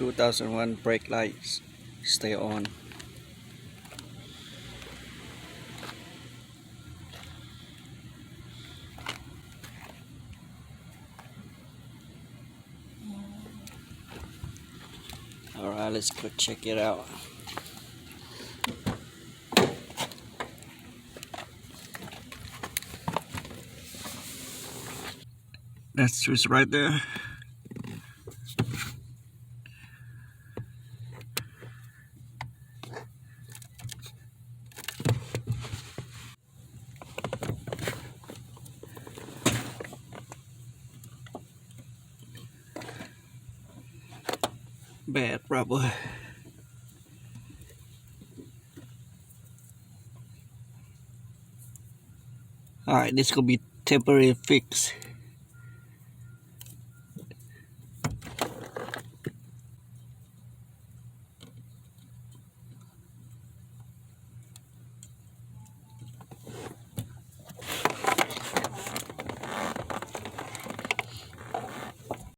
2001 brake lights stay on. Alright, let's go check it out. That's just right there. Bad rubber. Alright, this could be temporary fix.